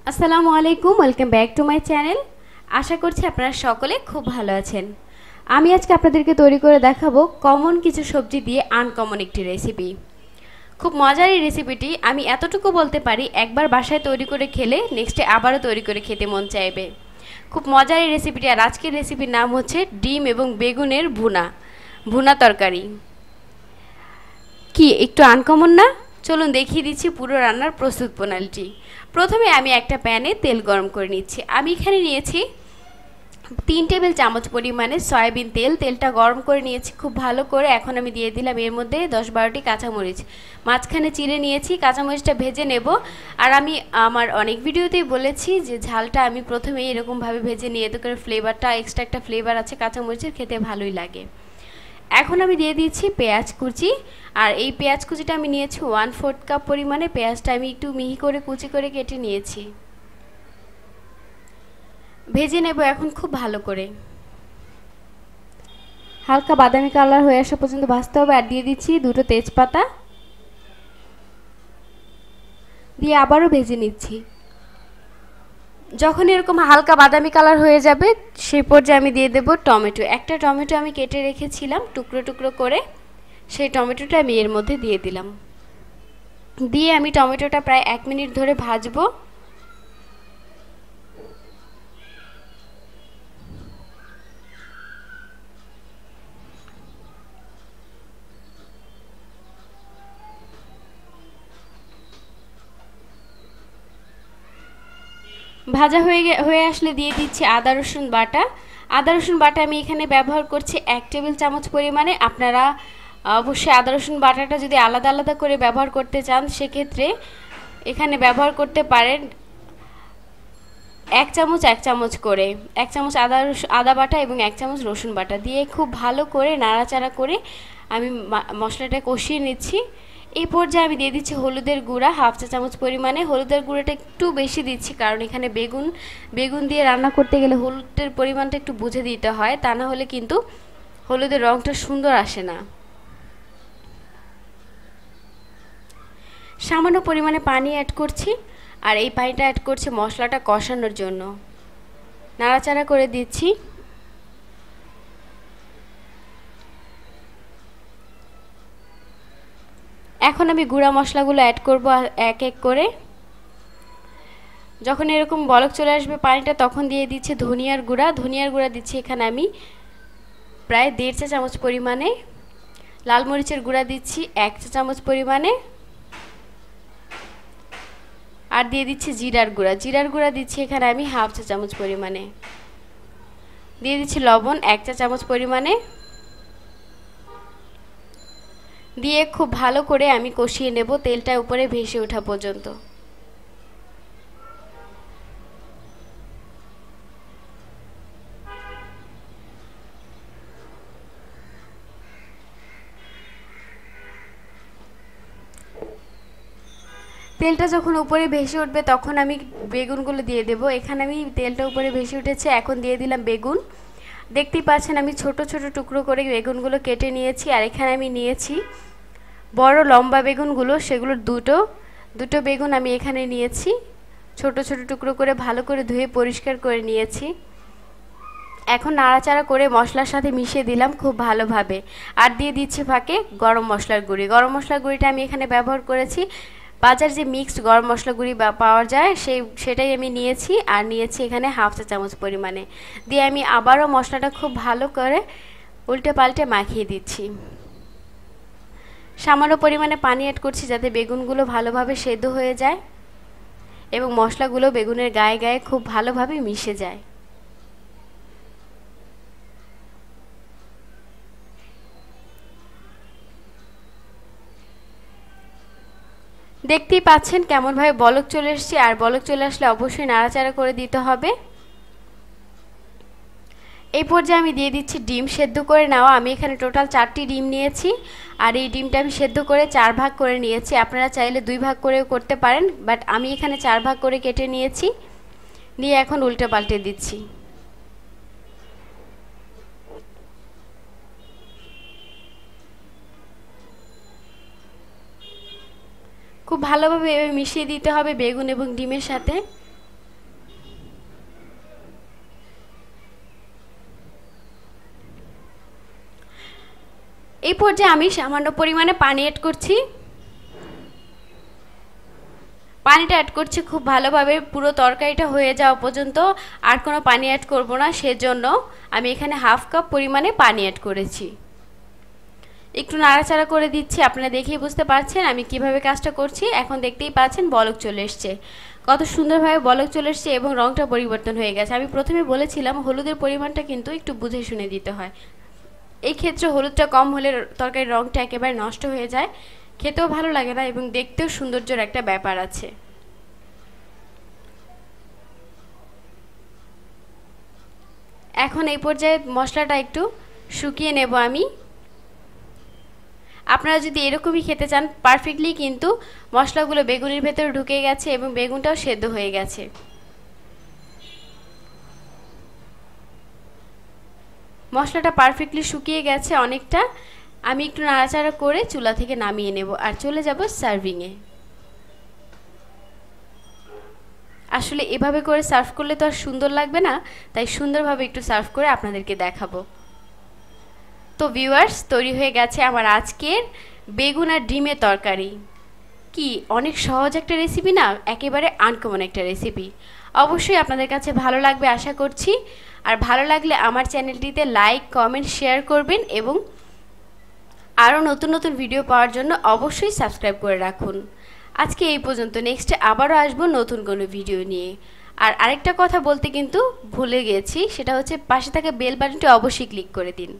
আসসালামু আলাইকুম, welcome back to my channel. আশা করছি আপনারা সকলে খুব ভালো আছেন। আমি আজকে আপনাদেরকে তৈরি করে দেখাবো কমন কিছু সবজি দিয়ে আনকমন একটি রেসিপি। খুব মজার এই রেসিপিটি। আমি এতটুকু বলতে পারি, একবার বাসায় তৈরি করে খেলে নেক্সটে আবারও তৈরি করে খেতে মন চাইবে। খুব মজার এই রেসিপিটি। আর আজকের রেসিপির নাম হচ্ছে ডিম এবং বেগুনের ভুনা ভুনা তরকারি। কি একটু আনকমন না? চলুন দেখিয়ে দিচ্ছি পুরো রান্নার প্রস্তুত প্রণালীটি। প্রথমে আমি একটা প্যানে তেল গরম করে নিচ্ছি। আমি এখানে নিয়েছি 3 টেবিল চামচ পরিমাণে সয়াবিন তেল। তেলটা গরম করে নিয়েছি খুব ভালো করে। এখন আমি দিয়ে দিলাম এর মধ্যে 10-12টি কাঁচামরিচ মাঝখানে চিড়ে নিয়েছি। কাঁচামরিচটা ভেজে নেব। আর আমি আমার অনেক ভিডিওতেই বলেছি যে ঝালটা আমি প্রথমেই এরকমভাবে ভেজে নিয়ে, এতে করে ফ্লেভারটা, এক্সট্রা একটা ফ্লেভার আছে কাঁচামরিচের, খেতে ভালোই লাগে। এখন আমি দিয়ে দিচ্ছি পেঁয়াজ কুচি। আর এই পেঁয়াজ কুচিটা আমি নিয়েছি 1/4 কাপ পরিমাণে। পেঁয়াজটা আমি একটু মিহি করে কুচি করে কেটে নিয়েছি। ভেজে নেব এখন খুব ভালো করে, হালকা বাদামি কালার হয়ে আসা পর্যন্ত ভাজতে হবে। আর দিয়ে দিচ্ছি 2টো তেজপাতা, দিয়ে আবারও ভেজে নিচ্ছি। যখন এরকম হালকা বাদামি কালার হয়ে যাবে সেই পর্যায়ে আমি দিয়ে দেব টমেটো। একটা টমেটো আমি কেটে রেখেছিলাম টুকরো টুকরো করে, সেই টমেটোটা আমি এর মধ্যে দিয়ে দিলাম। দিয়ে আমি টমেটোটা প্রায় 1 মিনিট ধরে ভাজবো। ভাজা হয়ে আসলে দিয়ে দিচ্ছি আদা রসুন বাটা। আদা রসুন বাটা আমি এখানে ব্যবহার করছি 1 টেবিল চামচ পরিমাণে। আপনারা অবশ্যই আদা রসুন বাটাটা যদি আলাদা আলাদা করে ব্যবহার করতে চান সেক্ষেত্রে এখানে ব্যবহার করতে পারেন 1 চামচ করে। 1 চামচ আদা বাটা এবং 1 চামচ রসুন বাটা দিয়ে খুব ভালো করে নাড়াচাড়া করে আমি মশলাটা কষিয়ে নিচ্ছি। এই পর্যায়ে আমি দিয়ে দিচ্ছি হলুদের গুঁড়া 1/2 চা চামচ পরিমাণে। হলুদের গুঁড়াটা একটু বেশি দিচ্ছি, কারণ এখানে বেগুন দিয়ে রান্না করতে গেলে হলুদের পরিমাণটা একটু বুঝে দিতে হয়, তা না হলে কিন্তু হলুদের রঙটা সুন্দর আসে না। সামান্য পরিমাণে পানি অ্যাড করছি। আর এই পানিটা অ্যাড করছি মশলাটা কষানোর জন্য। নাড়াচাড়া করে দিচ্ছি। এখন আমি গুঁড়া মশলাগুলো অ্যাড করব এক এক করে। যখন এরকম বলক চলে আসবে পানিটা, তখন দিয়ে দিচ্ছি ধনিয়ার গুঁড়া দিচ্ছি এখানে আমি প্রায় 1.5 চা চামচ পরিমাণে। লাল মরিচের গুঁড়া দিচ্ছি 1 চা চামচ পরিমাণে। আর দিয়ে দিচ্ছি জিরার গুঁড়া দিচ্ছি এখানে আমি 1/2 চা চামচ পরিমাণে। দিয়ে দিচ্ছি লবণ 1 চা চামচ পরিমাণে। দিয়ে খুব ভালো করে আমি কষিয়ে নেব তেলটা উপরে ভেসে ওঠা পর্যন্ত। তেলটা যখন উপরে ভেসে উঠবে তখন আমি বেগুনগুলো দিয়ে দেব। এখানে আমি তেলটা উপরে ভেসে উঠেছে, এখন দিয়ে দিলাম বেগুন। দেখতেই পাচ্ছেন আমি ছোট ছোট টুকরো করে বেগুনগুলো কেটে নিয়েছি। আর এখানে আমি নিয়েছি বড় লম্বা বেগুনগুলো, সেগুলোর দুটো বেগুন আমি এখানে নিয়েছি। ছোট ছোট টুকরো করে ভালো করে ধুয়ে পরিষ্কার করে নিয়েছি। এখন নাড়াচাড়া করে মশলার সাথে মিশিয়ে দিলাম খুব ভালোভাবে। আর দিয়ে দিচ্ছি ফাঁকে গরম মশলার গুঁড়িটা আমি এখানে ব্যবহার করেছি বাজার যে মিক্সড গরম মশলা গুঁড়ি পাওয়া যায় সেটাই আমি নিয়েছি। আর নিয়েছি এখানে 1/2 চা চামচ পরিমাণে। দিয়ে আমি আবারও মশলাটা খুব ভালো করে উল্টে পাল্টে মাখিয়ে দিচ্ছি। সামান্য পরিমাণে পানি অ্যাড করছি যাতে বেগুনগুলো ভালোভাবে সেদ্ধ হয়ে যায় এবং মশলাগুলো বেগুনের গায়ে গায়ে খুব ভালোভাবে মিশে যায়। দেখতেই পাচ্ছেন কেমনভাবে বলক চলে এসছে। আর বলক চলে আসলে অবশ্যই নাড়াচাড়া করে দিতে হবে। এই পর্যায়ে আমি দিয়ে দিচ্ছি ডিম সেদ্ধ করে নেওয়া। আমি এখানে টোটাল 4টি ডিম নিয়েছি। আর এই ডিমটা আমি সেদ্ধ করে 4 ভাগ করে নিয়েছি। আপনারা চাইলে 2 ভাগ করেও করতে পারেন, বাট আমি এখানে 4 ভাগ করে কেটে নিয়েছি। নিয়ে এখন উল্টে পাল্টে দিচ্ছি। খুব ভালোভাবে মিশিয়ে দিতে হবে বেগুন এবং ডিমের সাথে। এই পর্যায়ে আমি সামান্য পরিমাণে পানি অ্যাড করছি। পানিটা অ্যাড করছি খুব ভালোভাবে, পুরো তরকারিটা হয়ে যাওয়া পর্যন্ত আর কোনো পানি অ্যাড করব না, সেজন্য আমি এখানে হাফ কাপ পরিমাণে পানি অ্যাড করেছি। একটু নাড়াচাড়া করে দিচ্ছি, আপনারা দেখেই বুঝতে পারছেন আমি কিভাবে কাজটা করছি। এখন দেখতেই পাচ্ছেন বলক চলে এসছে, কত সুন্দরভাবে বলক চলে এসছে এবং রঙটা পরিবর্তন হয়ে গেছে। আমি প্রথমে বলেছিলাম হলুদের পরিমাণটা কিন্তু একটু বুঝে শুনে দিতে হয়। এই ক্ষেত্রে হলুদটা কম হলে তরকারির রঙটা একেবারে নষ্ট হয়ে যায়, খেতেও ভালো লাগে না এবং দেখতেও সৌন্দর্যের একটা ব্যাপার আছে। এখন এই পর্যায়ে মশলাটা একটু শুকিয়ে নেব আমি। আপনারা যদি এরকমই খেতে চান পারফেক্টলি কিন্তু মশলাগুলো বেগুনের ভেতরে ঢুকে গেছে এবং বেগুনটাও সেদ্ধ হয়ে গেছে। মশলাটা পারফেক্টলি শুকিয়ে গেছে অনেকটা। আমি একটু নাড়াচাড়া করে চুলা থেকে নামিয়ে নেব আর চলে যাব সার্ভিংয়ে। আসলে এভাবে করে সার্ভ করলে তো আর সুন্দর লাগবে না, তাই সুন্দরভাবে একটু সার্ভ করে আপনাদেরকে দেখাবো। তো ভিউয়ার্স, তৈরি হয়ে গেছে আমার আজকের বেগুন আর ডিমের তরকারি। কি অনেক সহজ একটা রেসিপি না, একেবারে আনকমন একটা রেসিপি। অবশ্যই আপনাদের কাছে ভালো লাগবে আশা করছি। আর ভালো লাগলে আমার চ্যানেলটিতে লাইক, কমেন্ট, শেয়ার করবেন এবং আরও নতুন নতুন ভিডিও পাওয়ার জন্য অবশ্যই সাবস্ক্রাইব করে রাখুন। আজকে এই পর্যন্ত, নেক্সটে আবারও আসবো নতুন কোনো ভিডিও নিয়ে। আর আরেকটা কথা বলতে কিন্তু ভুলে গেছি, সেটা হচ্ছে পাশে থাকা বেল বাটনটি অবশ্যই ক্লিক করে দিন।